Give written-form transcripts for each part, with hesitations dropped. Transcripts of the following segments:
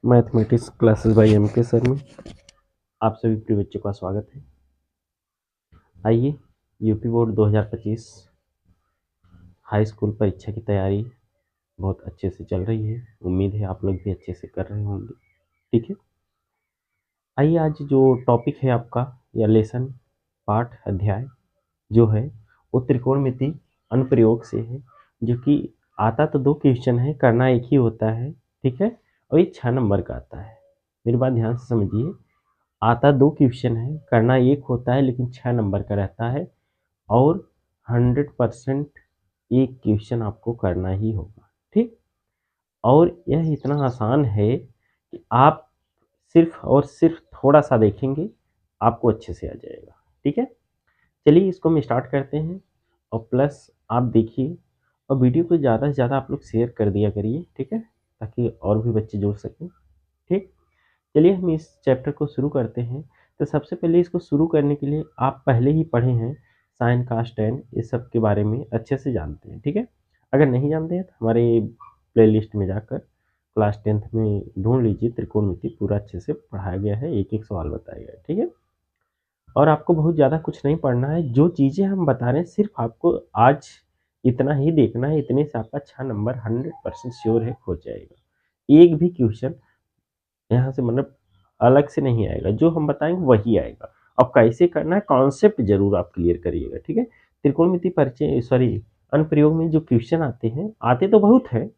Mathematics classes bye M के sir में आप सभी प्रिय बच्चों का स्वागत है। आइए, यूपी बोर्ड 2025 हाई स्कूल परीक्षा की तैयारी बहुत अच्छे से चल रही है। उम्मीद है आप लोग भी अच्छे से कर रहे होंगे। ठीक है, आइए आज जो टॉपिक है आपका या लेसन पाठ अध्याय जो है वो त्रिकोणमिति अनुप्रयोग से है, जो कि आता तो 2 क्वेश्चन है, करना एक ही होता है। ठीक है, और ये 6 नंबर का आता है। मेरी बात ध्यान से समझिए, आता 2 क्वेश्चन है, करना एक होता है, लेकिन 6 नंबर का रहता है और 100% एक क्वेश्चन आपको करना ही होगा। ठीक, और यह इतना आसान है कि आप सिर्फ और सिर्फ थोड़ा सा देखेंगे, आपको अच्छे से आ जाएगा। ठीक है, चलिए इसको हम स्टार्ट करते हैं। और प्लस आप देखिए और वीडियो को ज़्यादा से ज़्यादा आप लोग शेयर कर दिया करिए। ठीक है, ताकि और भी बच्चे जुड़ सकें। ठीक, चलिए हम इस चैप्टर को शुरू करते हैं। तो सबसे पहले इसको शुरू करने के लिए आप पहले ही पढ़े हैं साइन कास टेन, इस सब के बारे में अच्छे से जानते हैं। ठीक है, अगर नहीं जानते हैं तो हमारे प्लेलिस्ट में जाकर क्लास 10th में ढूंढ लीजिए, त्रिकोणमिति पूरा अच्छे से पढ़ाया गया है, एक एक सवाल बताया गया है। ठीक है, और आपको बहुत ज़्यादा कुछ नहीं पढ़ना है, जो चीज़ें हम बता रहे हैं सिर्फ आपको आज इतना ही देखना है। इतने से आपका 6 नंबर 100% श्योर है हो जाएगा। एक भी क्वेश्चन यहाँ से मतलब अलग से नहीं आएगा, जो हम बताएंगे वही आएगा। अब कैसे करना है, कॉन्सेप्ट जरूर आप क्लियर करिएगा। ठीक है, त्रिकोणमिति परिचय अनुप्रयोग में जो क्वेश्चन आते हैं, आते तो बहुत है,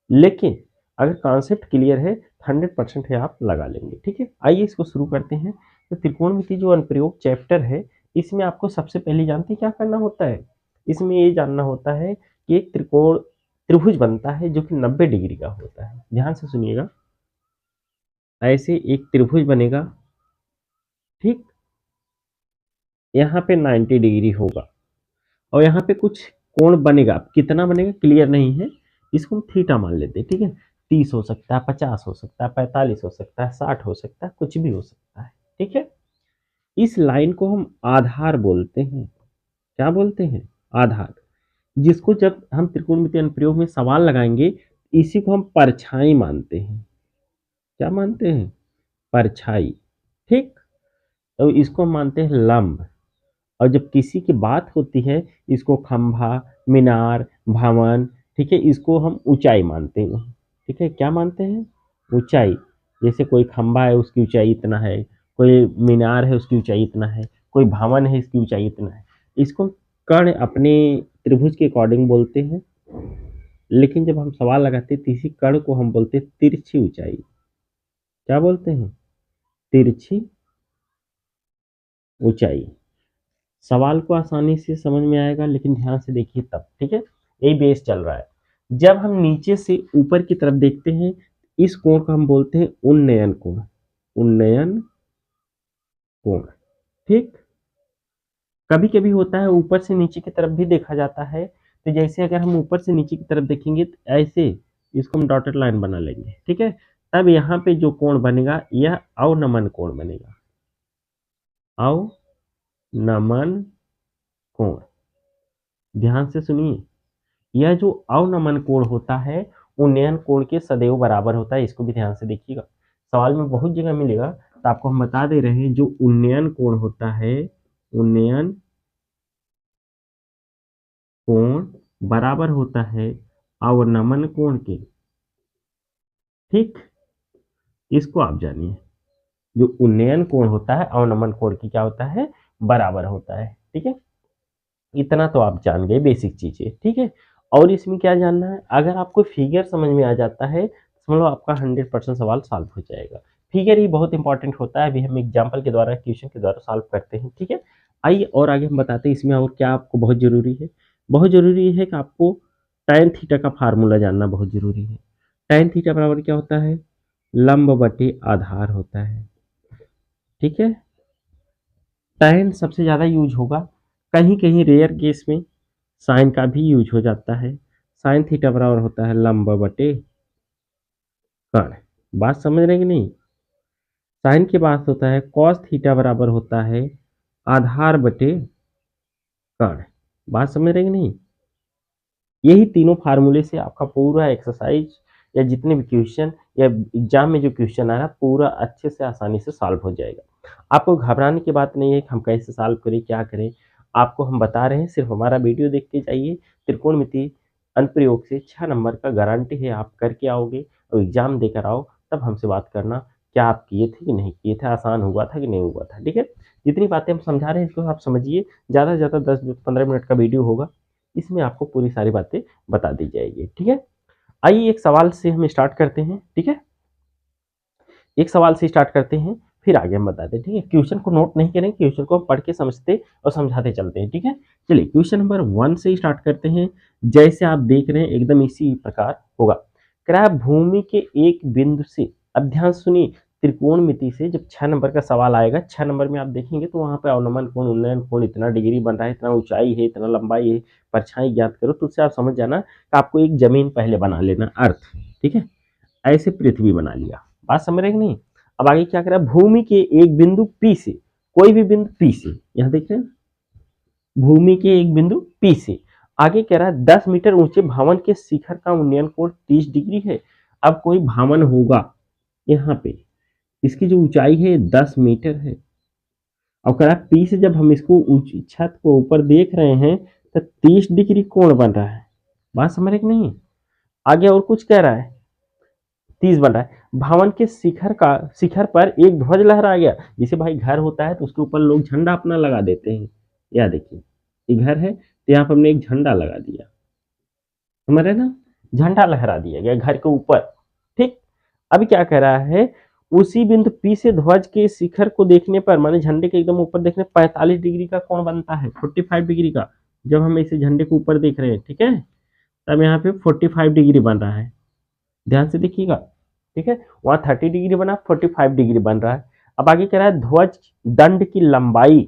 लेकिन अगर कॉन्सेप्ट क्लियर है 100% है आप लगा लेंगे। ठीक है, आइए इसको शुरू करते हैं। तो त्रिकोणमिति जो अनुप्रयोग चैप्टर है, इसमें आपको सबसे पहले जानते हैं क्या करना होता है। इसमें ये जानना होता है कि एक त्रिभुज बनता है जो कि 90 डिग्री का होता है। ध्यान से सुनिएगा, ऐसे एक त्रिभुज बनेगा। ठीक, यहाँ पे 90 डिग्री होगा और यहाँ पे कुछ कोण बनेगा। कितना बनेगा क्लियर नहीं है, इसको हम थीटा मान लेते हैं। ठीक है, 30 हो सकता है, 50 हो सकता है, 45 हो सकता है, 60 हो सकता है, कुछ भी हो सकता है। ठीक है, इस लाइन को हम आधार बोलते हैं। क्या बोलते हैं? आधार। जिसको जब हम त्रिकोणमिति अनुप्रयोग में सवाल लगाएंगे, इसी को हम परछाई मानते हैं। क्या मानते हैं? परछाई। ठीक, तो इसको हम मानते हैं लंब। और जब किसी की बात होती है, इसको खंभा, मीनार, भवन, ठीक है, इसको हम ऊंचाई मानते हैं। ठीक है, क्या मानते हैं? ऊंचाई। जैसे कोई खंभा है उसकी ऊंचाई इतना है, कोई मीनार है उसकी ऊंचाई इतना है, कोई भवन है इसकी ऊंचाई इतना है। इसको कर्ण अपने त्रिभुज के अकॉर्डिंग बोलते हैं, लेकिन जब हम सवाल लगाते हैं तो इसी कर्ण को हम बोलते हैं तिरछी ऊंचाई। क्या बोलते हैं? तिरछी ऊंचाई। सवाल को आसानी से समझ में आएगा, लेकिन ध्यान से देखिए तब। ठीक है, यही बेस चल रहा है। जब हम नीचे से ऊपर की तरफ देखते हैं, इस कोण को हम बोलते हैं उन्नयन कोण। उन्नयन कोण। ठीक, कभी कभी होता है ऊपर से नीचे की तरफ भी देखा जाता है। तो जैसे अगर हम ऊपर से नीचे की तरफ देखेंगे तो ऐसे इसको हम डॉटेड लाइन बना लेंगे। ठीक है, तब यहाँ पे जो कोण बनेगा यह अवनमन कोण बनेगा। अवनमन कोण। ध्यान से सुनिए, यह जो अवनमन कोण होता है उन्नयन कोण के सदैव बराबर होता है। इसको भी ध्यान से देखिएगा, सवाल में बहुत जगह मिलेगा। तो आपको हम बता दे रहे हैं, जो उन्नयन कोण होता है, उन्नयन कोण बराबर होता है अवनमन कोण के। ठीक, इसको आप जानिए, जो उन्नयन कोण होता है अवनमन कोण की क्या होता है? बराबर होता है। ठीक है, इतना तो आप जान गए बेसिक चीजें। ठीक है, और इसमें क्या जानना है, अगर आपको फिगर समझ में आ जाता है समझ लो आपका 100% सवाल सॉल्व हो जाएगा। फिगर ही बहुत इंपॉर्टेंट होता है, अभी हम एग्जाम्पल के द्वारा, क्वेश्चन के द्वारा सॉल्व करते हैं। ठीक है, आइए और आगे हम बताते हैं इसमें और क्या आपको बहुत जरूरी है। बहुत जरूरी है कि आपको tan थीटा का फार्मूला जानना बहुत जरूरी है। tan थीटा बराबर क्या होता है? लंब बटे आधार होता है। ठीक है, tan सबसे ज्यादा यूज होगा, कहीं कहीं रेयर केस में साइन का भी यूज हो जाता है। साइन थीटा बराबर होता है लंब बटे कर्ण। बात समझ रहे कि नहीं? साइन के बाद होता है कॉस थीटा बराबर होता है आधार बटे कर्ण। बात समझ रहे कि नहीं? यही तीनों फार्मूले से आपका पूरा एक्सरसाइज या जितने भी क्वेश्चन या एग्जाम में जो क्वेश्चन आ रहा है पूरा अच्छे से आसानी से सॉल्व हो जाएगा। आपको घबराने की बात नहीं है कि हम कैसे सॉल्व करें, क्या करें, आपको हम बता रहे हैं, सिर्फ हमारा वीडियो देख के जाइए। त्रिकोणमिति अनुप्रयोग से 6 नंबर का गारंटी है, आप करके आओगे और एग्जाम देकर आओ, तब हमसे बात करना क्या आप किए थे कि नहीं किए थे, आसान हुआ था कि नहीं हुआ था। ठीक है, जितनी बातें हम समझा रहे हैं इसको आप समझिए। ज़्यादा से ज़्यादा 10-15 मिनट का वीडियो होगा, इसमें आपको पूरी सारी बातें बता दी जाएगी। ठीक है, आइए एक सवाल से हम स्टार्ट करते हैं। ठीक है, एक सवाल से स्टार्ट करते हैं, फिर आगे हम बताते हैं। ठीक है, क्वेश्चन को नोट नहीं करेंगे, क्वेश्चन को हम पढ़ के समझते और समझाते चलते हैं। ठीक है, चलिए क्वेश्चन नंबर 1 से स्टार्ट करते हैं। जैसे आप देख रहे हैं एकदम इसी प्रकार होगा। कृपया भूमि के एक बिंदु से, अब ध्यान सुनिए, त्रिकोणमिति से जब 6 नंबर का सवाल आएगा, 6 नंबर में आप देखेंगे तो वहां पे अवनमन कोण, उन्नयन कोण, इतना डिग्री बन रहा है, इतना ऊंचाई है, इतना लंबाई है, परछाई ज्ञात करो, तो उससे आप समझ जाना कि आपको एक जमीन पहले बना लेना, अर्थ। ठीक है, ऐसे पृथ्वी बना लिया, बात समझ रहे कि नहीं। अब आगे क्या करा, भूमि के एक बिंदु P से, कोई भी बिंदु P से, यहां देख रहे हैं, भूमि के एक बिंदु P से आगे कह रहा है 10 मीटर ऊंचे भवन के शिखर का उन्नयन कोण 30 डिग्री है। अब कोई भवन होगा यहाँ पे, इसकी जो ऊंचाई है 10 मीटर है। अब कह रहा है P से जब हम इसको छत को ऊपर देख रहे हैं तो 30 डिग्री कोण बन रहा है, बात समझ रहे कि नहीं। आगे और कुछ कह रहा है, 30 बन रहा है। भवन के शिखर पर एक ध्वज लहरा गया। जैसे भाई घर होता है तो उसके ऊपर लोग झंडा अपना लगा देते हैं, या देखिए ये घर है तो यहाँ पर हमने एक झंडा लगा दिया, समझ रहे ना, झंडा लहरा दिया गया घर के ऊपर। ठीक, अभी क्या कह रहा है, उसी बिंदु P से ध्वज के शिखर को देखने पर, माने झंडे के एकदम ऊपर देखने 45 डिग्री का कोण बनता है, 45 डिग्री का। जब हम इसे झंडे के ऊपर देख रहे हैं, ठीक है, तब यहाँ पे 45 डिग्री बन रहा है, ध्यान से देखिएगा। ठीक है, वहां 30 डिग्री बना, 45 डिग्री बन रहा है। अब आगे कह रहा है ध्वज दंड की लंबाई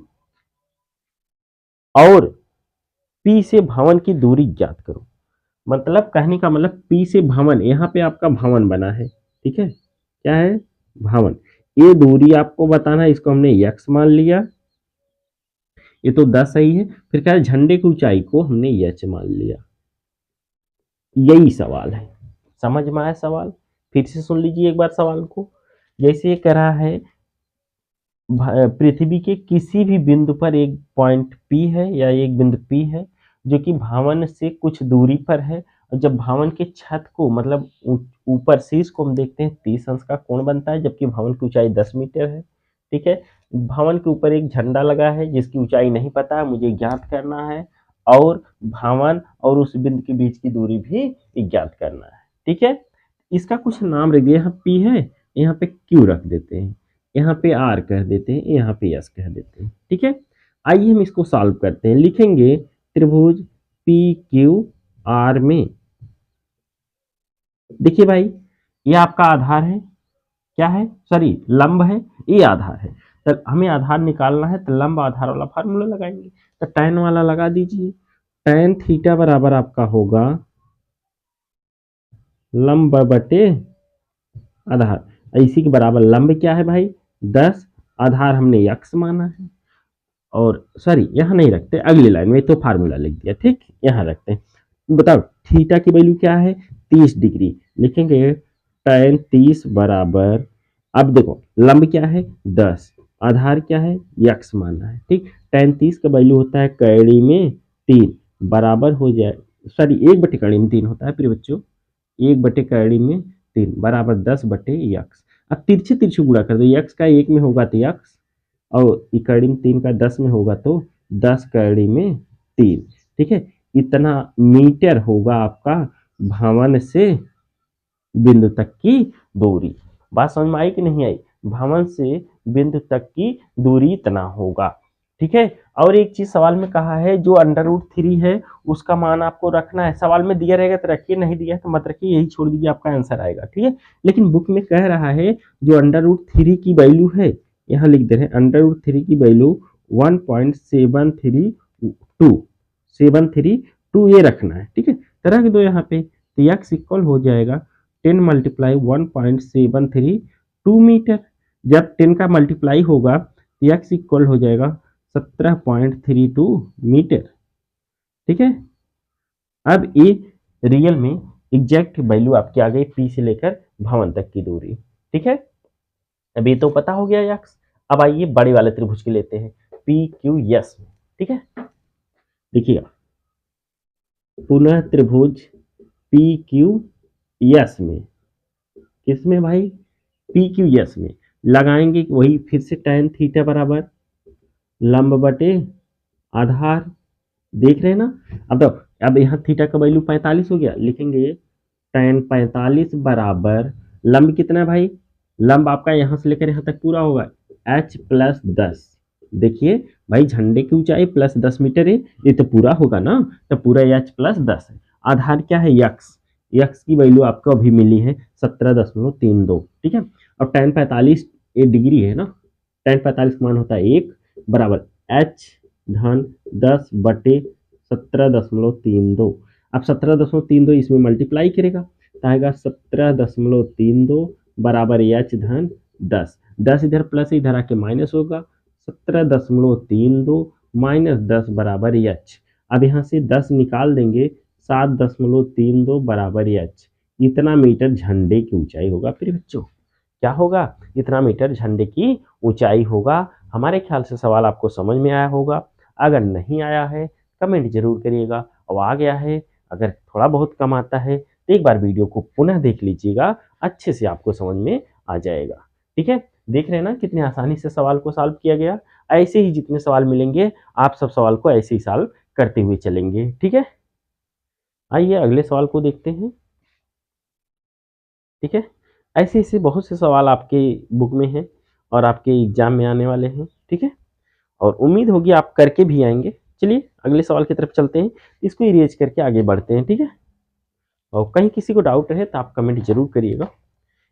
और P से भवन की दूरी ज्ञात करो। मतलब कहने का मतलब P से भवन, यहाँ पे आपका भवन बना है, ठीक है, क्या है, भवन, ये दूरी आपको बताना है, इसको हमने x मान लिया, ये तो 10 सही है। फिर क्या है, झंडे की ऊंचाई को हमने h मान लिया। यही सवाल है, समझ में आया सवाल। फिर से सुन लीजिए एक बार सवाल को। जैसे ये कह रहा है पृथ्वी के किसी भी बिंदु पर एक पॉइंट P है या एक बिंदु P है जो कि भवन से कुछ दूरी पर है, और जब भवन के छत को मतलब ऊपर शीर्ष को हम देखते हैं 30 अंश का कोण बनता है, जबकि भवन की ऊंचाई 10 मीटर है। ठीक है, भवन के ऊपर एक झंडा लगा है जिसकी ऊंचाई नहीं पता है, मुझे ज्ञात करना है, और भवन और उस बिंदु के बीच की दूरी भी ज्ञात करना है। ठीक है, इसका कुछ नाम रख दिया, यहाँ P है, यहाँ पे Q रख देते हैं, यहाँ पे R कह देते हैं, यहाँ पे S कह देते हैं। ठीक है, आइए हम इसको सॉल्व करते हैं। लिखेंगे त्रिभुज PQR में, देखिए भाई ये आपका आधार है, क्या है, सॉरी लंब है, ये आधार है। तो हमें आधार निकालना है, तो लंब आधार वाला फार्मूला लगाएंगे। तो tan वाला लगा दीजिए, tan थीटा बराबर आपका होगा लंब बटे आधार, इसी के बराबर लंब क्या है भाई 10, आधार हमने x माना है, और सॉरी यहाँ नहीं रखते, अगली लाइन में तो फार्मूला लिख दिया, ठीक, यहाँ रखते हैं। बताओ थीटा की वैल्यू क्या है 30 डिग्री, लिखेंगे tan 30 बराबर, अब देखो लंब क्या है 10, आधार क्या है x मानना है, ठीक, tan 30 का वैल्यू होता है कड़ी में 3, बराबर हो जाए, सॉरी 1 बटे कड़ी में 3 होता है प्रिय बच्चों, 1 बटे कड़ी में 3 बराबर 10 बटे x। अब तिरछे तिरछे गुणा कर दो, x का 1 में होगा तो x, और कड़ी में 3 का 10 में होगा तो 10 कड़ी में 3। ठीक है, इतना मीटर होगा आपका भवन से बिंदु तक की दूरी। बात समझ में आई कि नहीं आई, भवन से बिंदु तक की दूरी इतना होगा। ठीक है, और एक चीज सवाल में कहा है जो √3 है उसका मान आपको रखना है, सवाल में दिया रहेगा तो रखिए, नहीं दिया है तो मत रखिए, यही छोड़ दीजिए, आपका आंसर आएगा। ठीक है, लेकिन बुक में कह रहा है जो √3 की वैल्यू है, यहाँ लिख दे रहे हैं √3 की वैल्यू 1.732 ये रखना है। ठीक है, तो रख दो यहाँ पे, तो x इक्वल हो जाएगा 10 मल्टीप्लाई 1.732 मीटर। जब 10 का मल्टीप्लाई होगा तो x इक्वल हो जाएगा 17.32 मीटर। ठीक है, अब ये रियल में एग्जैक्ट वैल्यू आपकी आ गई पी से लेकर भवन तक की दूरी। ठीक है, अब ये तो पता हो गया यक्स। अब आइए बड़े वाले त्रिभुज के लेते हैं, पी क्यू एस में। ठीक है, देखिएगा पुनः त्रिभुज पी क्यू एस में, किसमें भाई, पी क्यू एस में लगाएंगे वही फिर से tan थीटा बराबर लंब बटे आधार, देख रहे हैं ना। अब यहाँ थीटा का वैल्यू 45 हो गया, लिखेंगे tan 45 बराबर लंब कितना है भाई, लंब आपका यहाँ से लेकर यहाँ तक पूरा होगा h प्लस 10। देखिए भाई झंडे की ऊंचाई प्लस 10 मीटर है, ये तो पूरा होगा ना, तो पूरा h प्लस 10 है। आधार क्या है, यक्स, यक्स की वैल्यू आपको अभी मिली है 17.32। ठीक है, और tan 45 ये डिग्री है ना, tan 45 का मान होता है 1 बराबर h धन 10 बटे 17.32। अब 17.32 इसमें मल्टीप्लाई करेगा तो आएगा 17.32 बराबर एच धन 10, 10 इधर प्लस इधर आके माइनस होगा, 17.32 माइनस 10 बराबर एच। अब यहाँ से 10 निकाल देंगे, 7.32 बराबर एच। इतना मीटर झंडे की ऊंचाई होगा। फिर बच्चों क्या होगा, इतना मीटर झंडे की ऊंचाई होगा। हमारे ख्याल से सवाल आपको समझ में आया होगा। अगर नहीं आया है कमेंट जरूर करिएगा, और आ गया है अगर थोड़ा बहुत कम आता है तो एक बार वीडियो को पुनः देख लीजिएगा, अच्छे से आपको समझ में आ जाएगा। ठीक है, देख रहे हैं ना कितनी आसानी से सवाल को सॉल्व किया गया। ऐसे ही जितने सवाल मिलेंगे आप सब सवाल को ऐसे ही सॉल्व करते हुए चलेंगे। ठीक है, आइए अगले सवाल को देखते हैं। ठीक है, ऐसे ऐसे बहुत से सवाल आपके बुक में हैं और आपके एग्जाम में आने वाले हैं। ठीक है, और उम्मीद होगी आप करके भी आएंगे। चलिए अगले सवाल की तरफ चलते हैं, इसको इरेज करके आगे बढ़ते हैं। ठीक है, और कहीं किसी को डाउट है तो आप कमेंट जरूर करिएगा।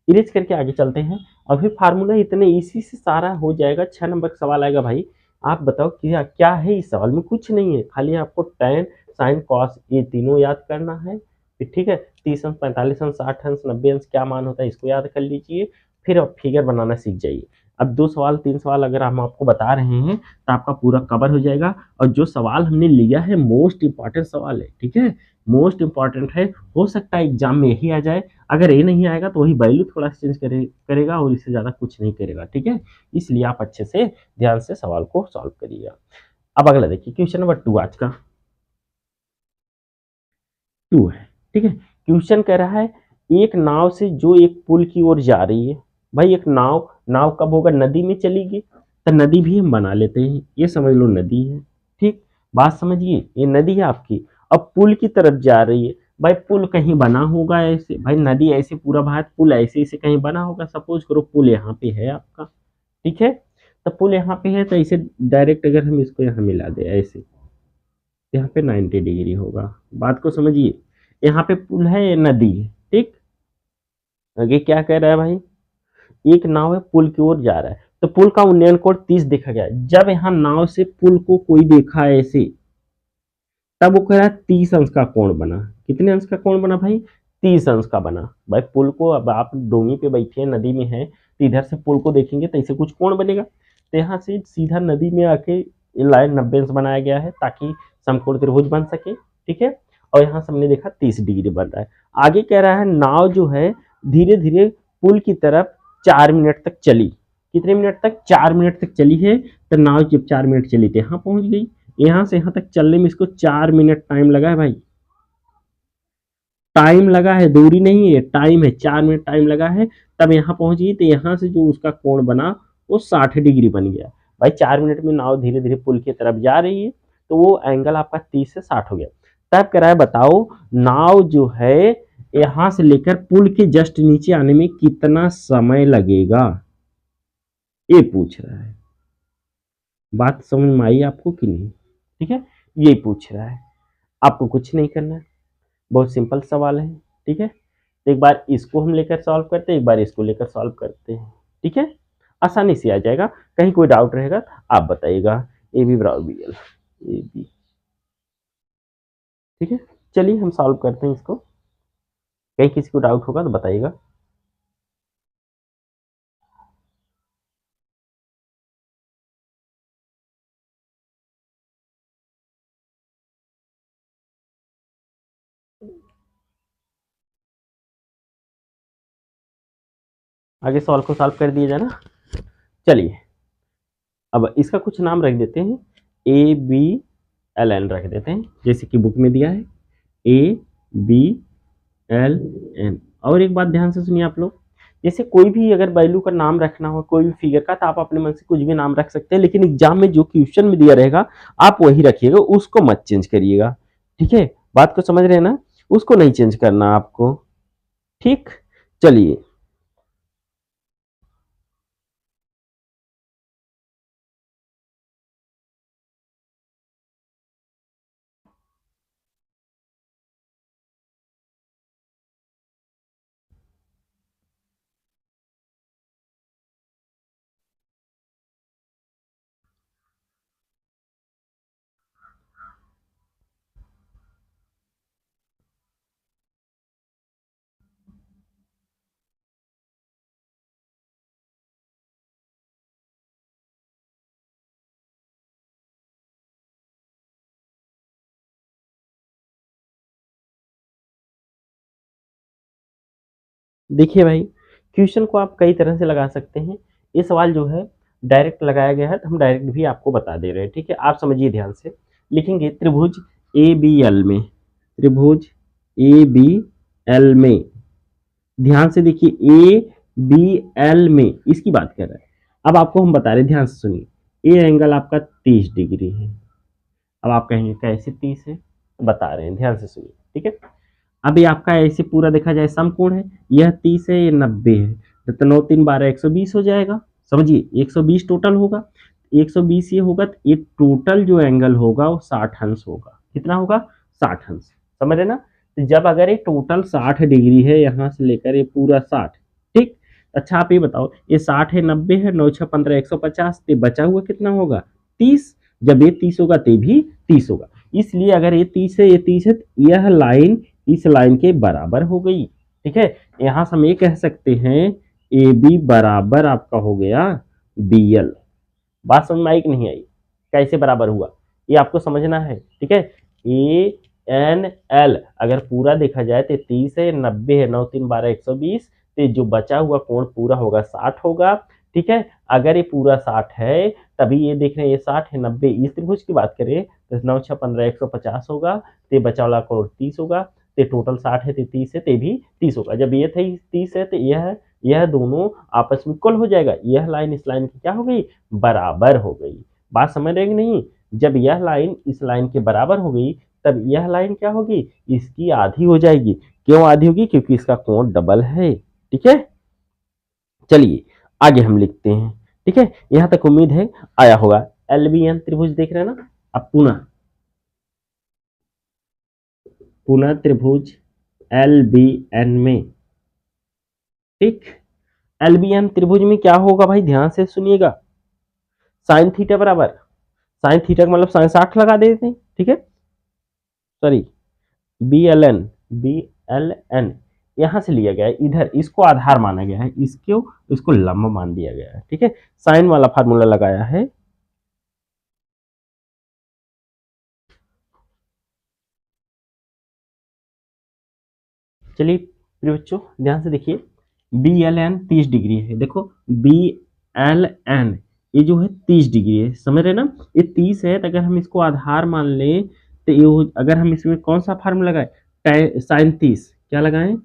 इरेज करके आगे चलते हैं, और फिर फार्मूला इतने इसी से सारा हो जाएगा। 6 नंबर का सवाल आएगा भाई, आप बताओ क्या क्या है इस सवाल में, कुछ नहीं है, खाली आपको tan sin cos ये तीनों याद करना है। फिर ठीक है, 30 अंश 45 अंश 60 अंश 90 अंश क्या मान होता है इसको याद कर लीजिए, फिर आप फिगर बनाना सीख जाइए। अब 2 सवाल 3 सवाल अगर हम आपको बता रहे हैं तो आपका पूरा कवर हो जाएगा। और जो सवाल हमने लिया है मोस्ट इंपॉर्टेंट सवाल है। ठीक है, मोस्ट इंपॉर्टेंट है, हो सकता है एग्जाम में यही आ जाए। अगर ये नहीं आएगा तो वही वैल्यू थोड़ा सा चेंज करेगा और इससे ज़्यादा कुछ नहीं करेगा। ठीक है, इसलिए आप अच्छे से ध्यान से सवाल को सॉल्व करिएगा। अब अगला देखिए, क्वेश्चन नंबर 2 आज का 2 है। ठीक है, क्वेश्चन कह रहा है एक नाव से जो एक पुल की ओर जा रही है। भाई एक नाव, नाव कब होगा, नदी में चलेगी, तो नदी भी हम बना लेते हैं, ये समझ लो नदी है। ठीक, बात समझिए, ये नदी है आपकी, अब पुल की तरफ जा रही है। भाई पुल कहीं बना होगा ऐसे, भाई नदी ऐसे पूरा भाग पुल ऐसे ऐसे कहीं बना होगा। सपोज करो पुल यहाँ पे है आपका, ठीक है, तो पुल यहाँ पे है तो ऐसे डायरेक्ट अगर हम इसको यहाँ मिला दे ऐसे, यहाँ पे 90 डिग्री होगा। बात को समझिए, यहाँ पे पुल है, ये नदी है। ठीक, आगे क्या कह रहा है भाई, एक नाव है पुल की ओर जा रहा है, तो पुल का उन्नयन कोण 30 देखा गया है। जब यहाँ नाव से पुल को कोई देखा है ऐसे, तब वो कह रहा है 30 अंश का कोण बना। कितने अंश का कोण बना भाई, 30 अंश का बना। भाई पुल को, अब आप डोंगी पे बैठे हैं नदी में है तो इधर से पुल को देखेंगे तो ऐसे कुछ कोण बनेगा, तो यहाँ से सीधा नदी में आके लाइन 90 अंश बनाया गया है ताकि समकोण त्रिभुज बन सके। ठीक है, और यहाँ से हमने देखा 30 डिग्री बन रहा है। आगे कह रहा है नाव जो है धीरे धीरे पुल की तरफ 4 मिनट तक चली। कितने मिनट तक, 4 मिनट तक चली है। तो नाव जब 4 मिनट चली तो यहाँ पहुंच गई, यहाँ से यहाँ तक चलने में इसको 4 मिनट टाइम लगा है भाई, टाइम लगा है, दूरी नहीं है, टाइम है, 4 मिनट टाइम लगा है। तब यहाँ पहुंची तो यहाँ से जो उसका कोण बना वो 60 डिग्री बन गया। भाई 4 मिनट में नाव धीरे धीरे पुल की तरफ जा रही है तो वो एंगल आपका 30 से 60 हो गया। तब कह रहा है बताओ नाव जो है यहाँ से लेकर पुल के जस्ट नीचे आने में कितना समय लगेगा, ये पूछ रहा है। बात समझ में आई आपको कि नहीं, ठीक है, ये पूछ रहा है। आपको कुछ नहीं करना है, बहुत सिंपल सवाल है। ठीक है, तो एक बार इसको हम लेकर सॉल्व करते हैं, एक बार इसको लेकर सॉल्व करते हैं। ठीक है, आसानी से आ जाएगा। कहीं कोई डाउट रहेगा तो आप बताइएगा। ए बी बराबर बी एल, ए बी। ठीक है, चलिए हम सॉल्व करते हैं इसको, कहीं किसी को डाउट होगा तो बताइएगा। आगे सवाल को सॉल्व कर दिया जाए ना। चलिए अब इसका कुछ नाम रख देते हैं, ABLN रख देते हैं, जैसे कि बुक में दिया है ABLN। और एक बात ध्यान से सुनिए आप लोग, जैसे कोई भी अगर वैल्यू का नाम रखना हो कोई भी फिगर का, तो आप अपने मन से कुछ भी नाम रख सकते हैं, लेकिन एग्जाम में जो क्वेश्चन में दिया रहेगा आप वही रखिएगा, उसको मत चेंज करिएगा। ठीक है, बात को समझ रहे हैं ना, उसको नहीं चेंज करना आपको। ठीक, चलिए देखिए भाई, क्वेश्चन को आप कई तरह से लगा सकते हैं। ये सवाल जो है डायरेक्ट लगाया गया है, तो हम डायरेक्ट भी आपको बता दे रहे हैं। ठीक है, आप समझिए ध्यान से। लिखेंगे त्रिभुज ABL में, त्रिभुज ABL में, ध्यान से देखिए ABL में इसकी बात कर रहा है। अब आपको हम बता रहे हैं, ध्यान से सुनिए। ए एंगल आपका 30 डिग्री है। अब आप कहेंगे कैसे 30 है, बता रहे हैं, ध्यान से सुनिए। ठीक है, अब ये आपका ऐसे पूरा देखा जाए समकोण है, यह 30 है, ये 90 है, तो 9 3 12 120 हो जाएगा। समझिए 120 टोटल होगा, 120 ये होगा, तो ये टोटल जो एंगल होगा वो 60 अंश होगा। कितना होगा? 60 अंश। समझ रहे ना? तो जब अगर ये टोटल 60 डिग्री है, यहाँ से लेकर ये पूरा 60, ठीक। अच्छा आप ये बताओ, ये 60 है, 90 है, 9 6 15 150, तो बचा हुआ कितना होगा? 30। जब ये 30 होगा तो भी 30 होगा। इसलिए अगर ये 30 है, ये 30 है, तो यह लाइन इस लाइन के बराबर हो गई। ठीक है, यहां से हम ये कह सकते हैं ए बी बराबर आपका हो गया BL। बात समझ में आई कि नहीं आई? कैसे बराबर हुआ ये आपको समझना है। ठीक है, ANL अगर पूरा देखा जाए तो 30 है, 90 है, 9 3 12 120, तो जो बचा हुआ कोण पूरा होगा 60 होगा। ठीक है, अगर ये पूरा 60 है, तभी ये देख रहे हैं ये 60 है, 90 इस त्रिभुज की बात करें तो 9 6 15 150 होगा, तो बचा वाला कोण 30 होगा। तो टोटल 60 है, तो 30 है, तो भी 30 होगा। जब ये 30 है, तो यह दोनों आपस में इक्वल हो जाएगा। यह लाइन इस लाइन की क्या हो गई? बराबर हो गई। बात समझ रहे कि नहीं? जब यह लाइन इस लाइन के बराबर हो गई, तब यह लाइन क्या होगी? इसकी आधी हो जाएगी। क्यों आधी होगी? क्योंकि इसका कोण डबल है। ठीक है, चलिए आगे हम लिखते हैं। ठीक है, यहां तक उम्मीद है आया होगा। LBN त्रिभुज देख रहे हैं ना? अब पुनः त्रिभुज LBN में, ठीक, LBN त्रिभुज में क्या होगा भाई? ध्यान से सुनिएगा। साइन थीटा बराबर, साइन थीटा का मतलब साइन 60 लगा देते हैं। ठीक है, सॉरी, BLN यहां से लिया गया है, इधर इसको आधार माना गया है, इसको लंब मान दिया गया है। ठीक है, साइन वाला फार्मूला लगाया है। चलिए प्रिय बच्चों ध्यान से देखिए, BLN 30 डिग्री है। देखो BLN ये जो है 30 डिग्री है, समझ रहे ना? ये 30 है, तो अगर हम इसको आधार मान लें, तो ये अगर हम इसमें कौन सा फार्मूला लगाए? साइन 30 क्या लगाएं?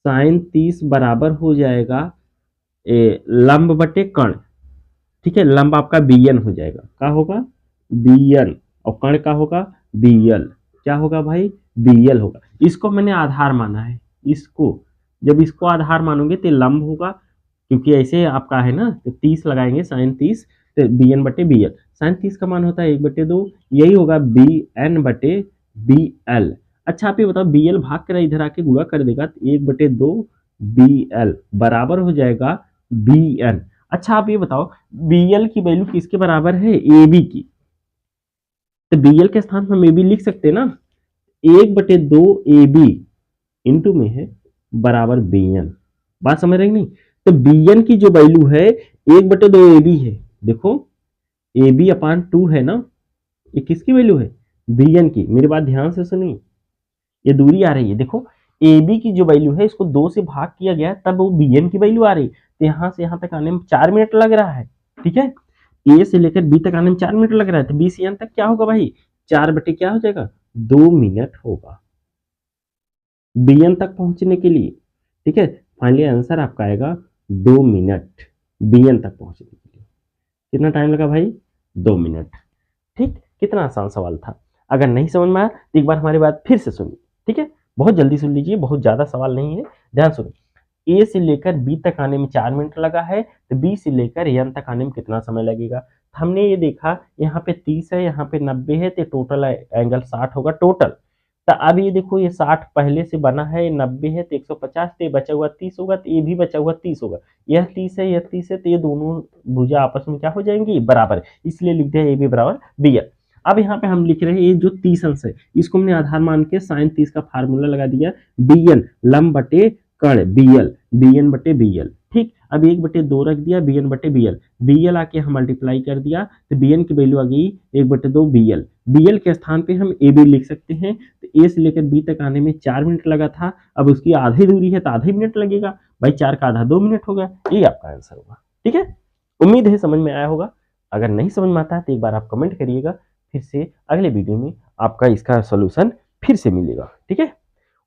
साइन 30 बराबर हो जाएगा लंब बटे कर्ण। ठीक है, लंब आपका BN हो जाएगा। क्या होगा? BN। और कर्ण का होगा BL। क्या होगा भाई? BL होगा। इसको मैंने आधार माना है। इसको जब इसको आधार मानोगे तो लंब होगा, क्योंकि ऐसे आपका है ना, तो 30 लगाएंगे, साइन 30, तो BN बटे BL। साइन 30 का मान होता है 1/2, यही होगा BN बटे BL। अच्छा आप ये बताओ, BL भाग कर इधर आके गुणा कर देगा, तो 1/2 BL बराबर हो जाएगा BN। अच्छा आप ये बताओ, BL की वैल्यू किसके बराबर है? AB की। तो BL के स्थान पर हम AB लिख सकते हैं ना? 1/2 AB इंटू में है बराबर BN। बात समझ रहे नहीं? तो BN की जो वैल्यू है 1/2 AB है। देखो AB अपान 2 है ना, ये किसकी वैल्यू है? BN की। मेरी बात ध्यान से सुनिए, ये दूरी आ रही है, देखो ए बी की जो वैल्यू है इसको 2 से भाग किया गया तब वो बी एन की वैल्यू आ रही, तो यहाँ से यहाँ तक आने में 4 मिनट लग रहा है। ठीक है, ए से लेकर बी तक आने में 4 मिनट लग रहा है, तो बी से एन तक क्या होगा भाई, 4 बटे क्या हो जाएगा, 2 मिनट होगा बी एन तक पहुंचने के लिए। ठीक है, फाइनली आंसर आपका आएगा 2 मिनट बी एन तक पहुंचने के लिए। कितना टाइम लगा भाई, 2 मिनट। ठीक, कितना आसान सवाल था। अगर नहीं समझ में आया तो एक बार हमारी बात फिर से सुनिए। ठीक है, बहुत जल्दी सुन लीजिए, बहुत ज्यादा सवाल नहीं है, ध्यान सुनिए। ए से लेकर बी तक आने में 4 मिनट लगा है, तो बी से लेकर एन तक आने में कितना समय लगेगा। हमने ये देखा यहाँ पे 30 है, यहाँ पे 90 है, तो टोटल एंगल 60 होगा टोटल। तो अब ये देखो ये 60 पहले से बना है, 90 है तो 150, तो ये बचा हुआ 30 होगा, तो ये भी बचा हुआ 30 होगा। यह 30 है, यह 30 है, तो ये दोनों भुजा आपस में क्या हो जाएंगी, बराबर, इसलिए लिख दिया ए बी बराबर बी एन। अब यहाँ पे हम लिख रहे हैं ये जो 30 अंश है इसको हमने आधार मान के साइन 30 का फार्मूला लगा दिया, बी एन लंब बटे कर्ण बी एन बटे बी एल। ठीक, अब 1/2 रख दिया बी एन बटे बी एल आके हम मल्टीप्लाई कर दिया, तो बी एन की वैल्यू आ गई 1/2 बी एल के स्थान पे हम ए बी लिख सकते हैं। तो ए से लेकर बी तक आने में 4 मिनट लगा था, अब उसकी आधी दूरी है तो आधा मिनट लगेगा भाई, 4 का आधा 2 मिनट होगा, ये आपका आंसर होगा। ठीक है, उम्मीद है समझ में आया होगा। अगर नहीं समझ में आता है तो एक बार आप कमेंट करिएगा, फिर से अगले वीडियो में आपका इसका सोल्यूशन फिर से मिलेगा। ठीक है,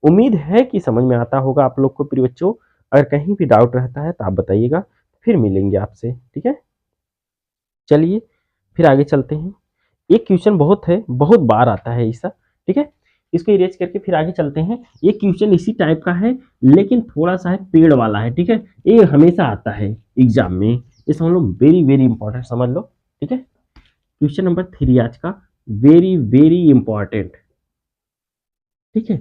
उम्मीद है कि समझ में आता होगा आप लोग को प्रिय बच्चों। अगर कहीं भी डाउट रहता है तो आप बताइएगा, फिर मिलेंगे आपसे। ठीक है, चलिए फिर आगे चलते हैं। एक क्वेश्चन बहुत है, बहुत बार आता है ऐसा। ठीक है, इसको इरेज करके फिर आगे चलते हैं। ये क्वेश्चन इसी टाइप का है लेकिन थोड़ा सा है पेड़ वाला है। ठीक है, ये हमेशा आता है एग्जाम में, ये समझ लो वेरी वेरी इंपॉर्टेंट समझ लो। ठीक है, क्वेश्चन नंबर 3 आज का, वेरी वेरी इंपॉर्टेंट। ठीक है,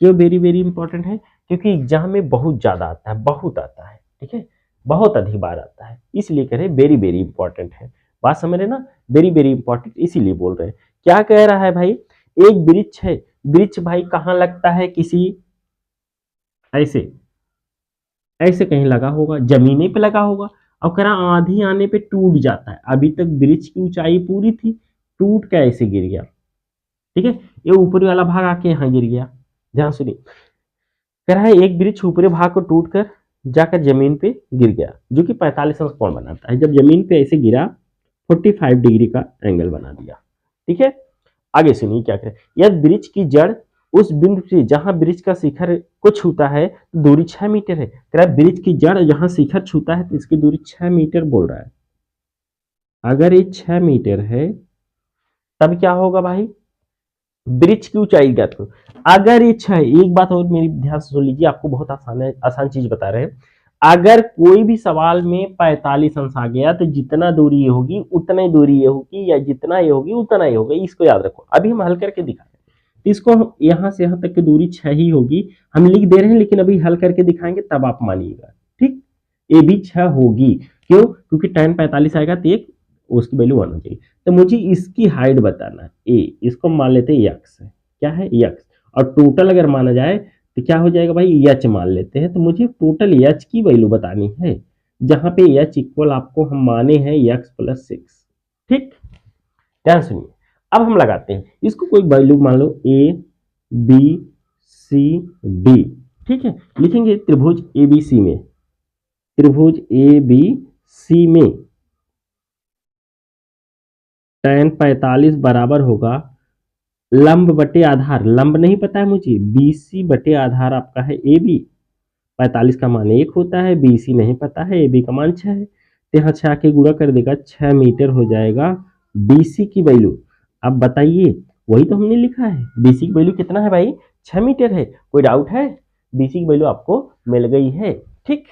क्यों वेरी वेरी इंपॉर्टेंट है, क्योंकि एग्जाम में बहुत ज्यादा आता है, बहुत आता है। ठीक है, बहुत अधिक बार आता है, इसलिए कह रहे वेरी वेरी इंपॉर्टेंट है। बात समझ रहे ना, वेरी वेरी इंपॉर्टेंट इसीलिए बोल रहे हैं। क्या कह रहा है भाई, एक वृक्ष है, वृक्ष भाई कहाँ लगता है, किसी ऐसे ऐसे कहीं लगा होगा, जमीने पे लगा होगा, अब कह रहा आंधी आने पे टूट जाता है। अभी तक वृक्ष की ऊंचाई पूरी थी, टूट के ऐसे गिर गया। ठीक है, ये ऊपरी वाला भाग आके यहाँ गिर गया। ध्यान सुनिए, कह रहा है एक वृक्ष ऊपरी भाग को टूटकर जाकर जमीन पे गिर गया, जो कि 45 अंश कोण बनाता है। जब जमीन पे ऐसे गिरा 45 डिग्री का एंगल बना दिया। ठीक है, आगे सुनिए क्या करें, यदि वृक्ष की जड़ उस बिंदु से जहां वृक्ष का शिखर को छूता है तो दूरी 6 मीटर है। कह रहा है वृक्ष की जड़ जहां शिखर छूता है तो इसकी दूरी 6 मीटर बोल रहा है। अगर ये 6 मीटर है तब क्या होगा भाई, वृक्ष की ऊंचाई ज्ञात करो। अगर ये 6, एक बात और मेरी ध्यान से सुन लीजिए, आपको बहुत आसान है, आसान चीज बता रहे हैं। अगर कोई भी सवाल में 45 अंश आ गया तो जितना दूरी ये होगी उतना ही दूरी ये होगी, या जितना ये होगी उतना ही होगा, इसको याद रखो। अभी हम हल करके दिखाएं, तो इसको यहां से यहां तक की दूरी 6 ही होगी, हम लिख दे रहे हैं, लेकिन अभी हल करके दिखाएंगे तब आप मानिएगा। ठीक, ये भी 6 होगी, क्यों, क्योंकि tan 45 आएगा तो एक उसकी वैल्यू 1 हो जाएगी। तो मुझे इसकी हाइट बताना है, ए, इसको मान लेते हैं यक्स है, क्या है यक्स, और टोटल अगर माना जाए तो क्या हो जाएगा भाई, एच मान लेते हैं। तो मुझे टोटल एच की वैल्यू बतानी है, जहां पे एच इक्वल आपको हम माने हैं यक्स प्लस 6। ठीक, ध्यान सुनिए, अब हम लगाते हैं इसको, कोई वैल्यू मान लो ए बी सी डी। ठीक है, लिखेंगे त्रिभुज ए बी सी में, त्रिभुज ए बी सी में tan 45 बराबर होगा लंब बटे आधार, लंब नहीं पता है मुझे, BC बटे आधार आपका है AB। 45 का मान 1 होता है, BC नहीं पता है, AB का मान 6 है, तो यहाँ 6 के गुणा कर देगा, 6 मीटर हो जाएगा BC की वैल्यू। अब बताइए, वही तो हमने लिखा है, BC की वैल्यू कितना है भाई, 6 मीटर है। कोई डाउट है, BC की वैल्यू आपको मिल गई है। ठीक,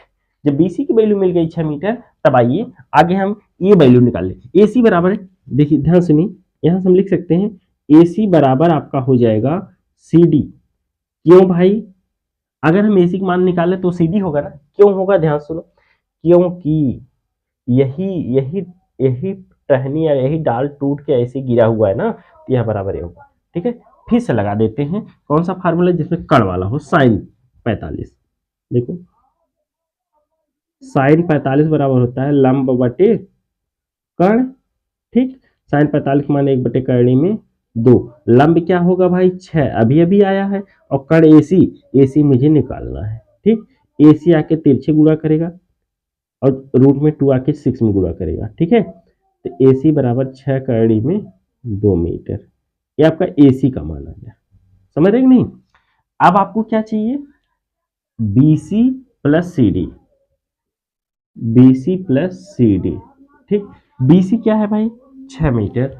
जब BC की वैल्यू मिल गई 6 मीटर, तब आइए आगे हम ये वैल्यू निकाल लें। AC बराबर है, देखिए ध्यान सुनिए, यहां से हम लिख सकते हैं AC बराबर आपका हो जाएगा CD। क्यों भाई, अगर हम AC का मान निकाले तो CD होगा ना, क्यों होगा, ध्यान सुनो, क्योंकि यही यही यही टहनी या यही डाल टूट के ऐसे गिरा हुआ है ना, तो यह बराबर ये होगा। ठीक है, फिर से लगा देते हैं, कौन सा फार्मूला जिसमें कण वाला हो, साइन 45। देखो साइन 45 बराबर होता है लंब बटे कर्ण। ठीक, साइन 45 मान 1/कर्णी में 2, लंब क्या होगा भाई 6, अभी अभी आया है, और कर्ण एसी, एसी मुझे निकालना है। ठीक, एसी आके तिरछे गुणा करेगा और रूट में 2 आके 6 में गुणा करेगा। ठीक है, तो एसी बराबर 6 कड़ी में 2 मीटर, ये आपका एसी का मान आ गया। समझ रहे कि नहीं? अब आपको क्या चाहिए, BC plus C D, BC plus C D. ठीक, बीसी क्या है भाई 6 मीटर,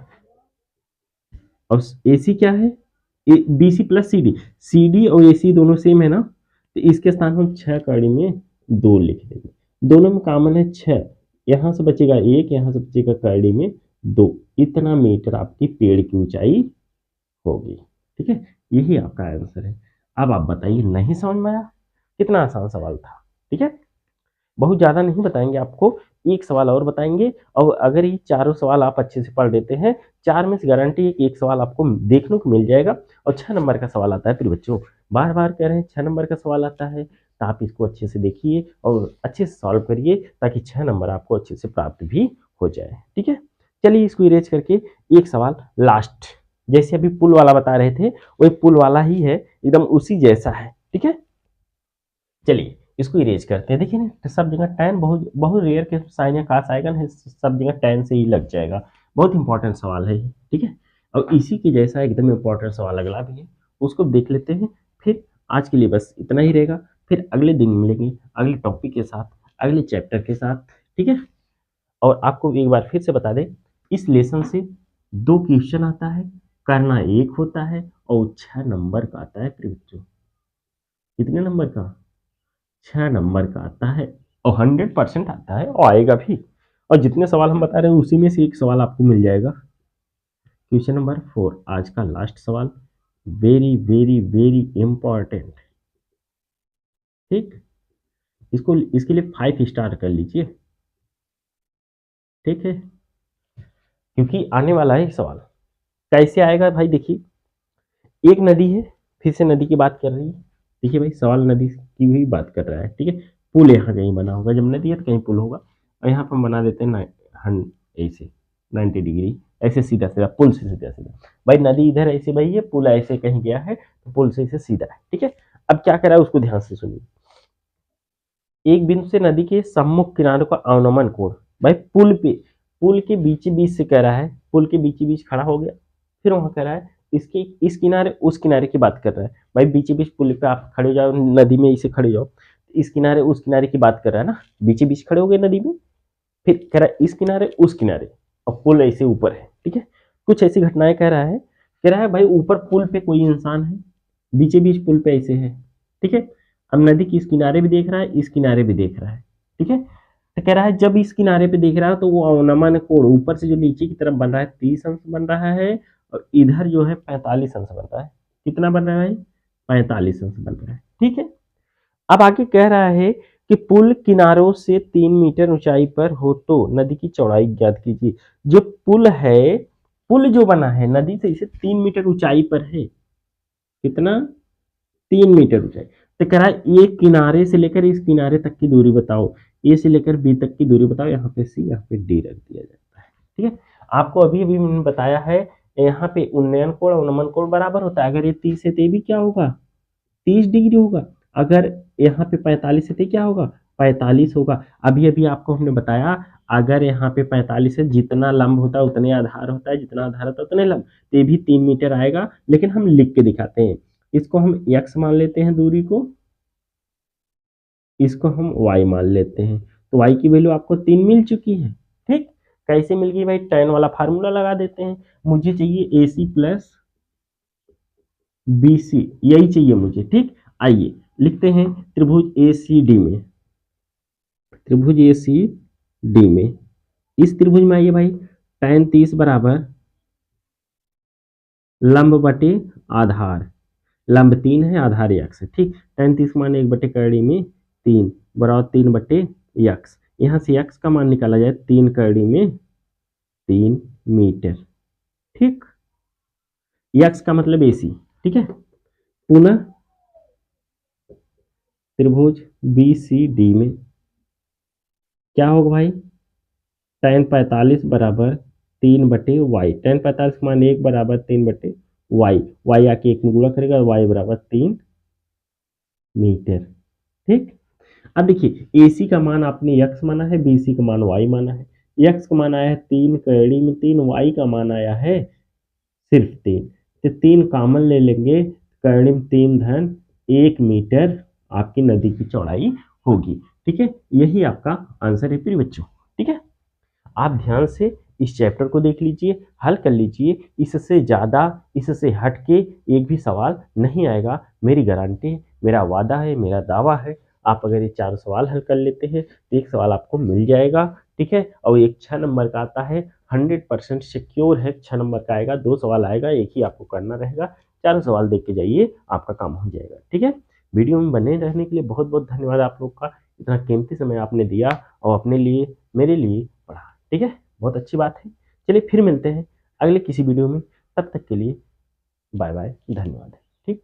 और एसी क्या है, BC plus C D, C D और एसी दोनों सेम है ना, तो इसके स्थान हम 6 कड़ी में 2 लिख देंगे। दोनों में कॉमन है 6, यहां से बचेगा 1, यहां से बचेगा कड़ी में 2, इतना मीटर आपकी पेड़ की ऊंचाई होगी। ठीक है, यही आपका आंसर है। अब आप बताइए, नहीं समझ में आया? कितना आसान सवाल था। ठीक है, बहुत ज़्यादा नहीं बताएंगे आपको, एक सवाल और बताएंगे, और अगर ये चारों सवाल आप अच्छे से पढ़ लेते हैं, 4 में से गारंटी है कि एक सवाल आपको देखने को मिल जाएगा। और 6 नंबर का सवाल आता है, फिर बच्चों बार बार कह रहे हैं 6 नंबर का सवाल आता है, तो आप इसको अच्छे से देखिए और अच्छे से सॉल्व करिए, ताकि 6 नंबर आपको अच्छे से प्राप्त भी हो जाए। ठीक है, चलिए इसको इरेज करके एक सवाल लास्ट, जैसे अभी पुल वाला बता रहे थे, वही पुल वाला ही है, एकदम उसी जैसा है। ठीक है, चलिए इसको इरेज करते हैं। देखिए ना, सब जगह टैन, बहुत बहुत रेयर के साइन या कास आएगा ना, सब जगह टैन से ही लग जाएगा। बहुत इंपॉर्टेंट सवाल है ये। ठीक है, और इसी के जैसा एकदम इंपॉर्टेंट सवाल अगला भी है, उसको देख लेते हैं। फिर आज के लिए बस इतना ही रहेगा, फिर अगले दिन मिलेंगे अगले टॉपिक के साथ, अगले चैप्टर के साथ। ठीक है, और आपको एक बार फिर से बता दें, इस लेसन से 2 क्वेश्चन आता है, करना 1 होता है, और 6 नंबर का आता है। फिर बच्चों कितने नंबर का, 6 नंबर का आता है, और 100% आता है, और आएगा भी। और जितने सवाल हम बता रहे हैं उसी में से एक सवाल आपको मिल जाएगा। क्वेश्चन नंबर 4, आज का लास्ट सवाल, वेरी वेरी वेरी इंपॉर्टेंट। ठीक, इसको इसके लिए 5 स्टार कर लीजिए। ठीक है, क्योंकि आने वाला है एक सवाल। कैसे आएगा भाई, देखिए एक नदी है, फिर से नदी की बात कर रही है। देखिए भाई, सवाल नदी की भी बात कर रहा है। ठीक है, पुल यहाँ कहीं बना होगा, जब नदी है तो कहीं पुल होगा, और यहाँ पर हम बना देते हैं ऐसे 90 डिग्री, ऐसे सीधा सीधा पुल से सीधा सीधा। भाई नदी इधर ऐसे बही है, पुल ऐसे कहीं गया है, तो पुल से इसे सीधा है। ठीक है, अब क्या करा है उसको ध्यान से सुनिए। एक बिंदु से नदी के सम्मुख किनारे का अवनमन कोण, भाई पुल पे, पुल के बीच बीच से कह रहा है, पुल के बीच बीच खड़ा हो गया, फिर वहां कह रहा है इसके इस किनारे उस किनारे की बात कर रहा है। भाई बीच बीच पुल पे आप खड़े हो जाओ, नदी में इसे खड़े जाओ, इस किनारे उस किनारे की बात कर रहा है ना, बीच बीच खड़े हो गए नदी में, फिर कह रहा है इस किनारे उस किनारे, और पुल ऐसे ऊपर है। ठीक है, कुछ ऐसी घटनाएं कह रहा है, कह रहा है भाई ऊपर पुल पे कोई इंसान है, बीचे बीच पुल पे ऐसे है। ठीक है, अब नदी की इस किनारे भी देख रहा है, इस किनारे भी देख रहा है। ठीक है, तो कह रहा है जब इस किनारे पे देख रहा है तो वो अवनमन कोण ऊपर से जो नीचे की तरफ बन रहा है 30 अंश बन रहा है, और इधर जो है 45 अंश बन रहा है। कितना बन रहा है भाई, 45 अंश बन रहा है। ठीक है, अब आगे कह रहा है कि पुल किनारों से 3 मीटर ऊंचाई पर हो तो नदी की चौड़ाई ज्ञात कीजिए। जो पुल है, पुल जो बना है नदी से इसे 3 मीटर ऊंचाई पर है, कितना, 3 मीटर ऊंचाई। तो कह रहा है एक किनारे से लेकर इस किनारे तक की दूरी बताओ, ए से लेकर बी तक की दूरी बताओ, यहाँ पे सी यहाँ पे डी रख दिया जाता है। ठीक है, आपको अभी अभी मैंने बताया है, यहाँ पे उन्नयन कोण और नमन कोण बराबर होता है, अगर ये 30 है तो ये भी क्या होगा, 30 डिग्री होगा। अगर यहाँ पे 45 है तो क्या होगा, 45 होगा। अभी अभी आपको हमने बताया, अगर यहाँ पे 45 है, जितना लंब होता है उतने आधार होता है, जितना आधार होता है उतने लंब, तो ये भी 3 मीटर आएगा। लेकिन हम लिख के दिखाते हैं, इसको हम x मान लेते हैं दूरी को, इसको हम y मान लेते हैं, तो y की वैल्यू आपको 3 मिल चुकी है। ठीक, कैसे मिल गई भाई, tan वाला फार्मूला लगा देते हैं। मुझे चाहिए AC प्लस BC, यही चाहिए मुझे। ठीक, आइए लिखते हैं, त्रिभुज ACD में, त्रिभुज ACD में, इस त्रिभुज में आइए भाई, tan 30 बराबर लंब बटे आधार, लंब 3 है, आधार x है। ठीक, tan 30 मान 1/3 में 3 बराबर 3/x, यहाँ से x का मान निकाला जाए 3 में 3 मीटर। ठीक, x का मतलब AC। ठीक है, पुनः त्रिभुज BCD में क्या होगा भाई, tan 45 बराबर 3/y। tan 45 का मान 1 बराबर 3/y। y आके 1 में गुणा करेगा, y बराबर 3 मीटर। ठीक। अब देखिए AC का मान आपने x माना है, BC का मान y माना है। x का मान आया है 3 कड़ी में 3, y का मान आया है सिर्फ 3। तो 3 कॉमन ले लेंगे, कड़ी में 3 धन 1 मीटर आपकी नदी की चौड़ाई होगी। ठीक है, यही आपका आंसर है प्रिय बच्चों। ठीक है, आप ध्यान से इस चैप्टर को देख लीजिए, हल कर लीजिए। इससे ज़्यादा, इससे हट के एक भी सवाल नहीं आएगा, मेरी गारंटी है, मेरा वादा है, मेरा दावा है। आप अगर ये 4 सवाल हल कर लेते हैं तो एक सवाल आपको मिल जाएगा। ठीक है, और एक 6 नंबर का आता है, 100% सिक्योर है 6 नंबर का आएगा। 2 सवाल आएगा, एक ही आपको करना रहेगा। 4 सवाल देख के जाइए, आपका काम हो जाएगा। ठीक है, वीडियो में बने रहने के लिए बहुत बहुत धन्यवाद आप लोग का। इतना कीमती समय आपने दिया और अपने लिए, मेरे लिए पढ़ा। ठीक है, बहुत अच्छी बात है। चलिए फिर मिलते हैं अगले किसी वीडियो में, तब तक के लिए बाय बाय, धन्यवाद। ठीक।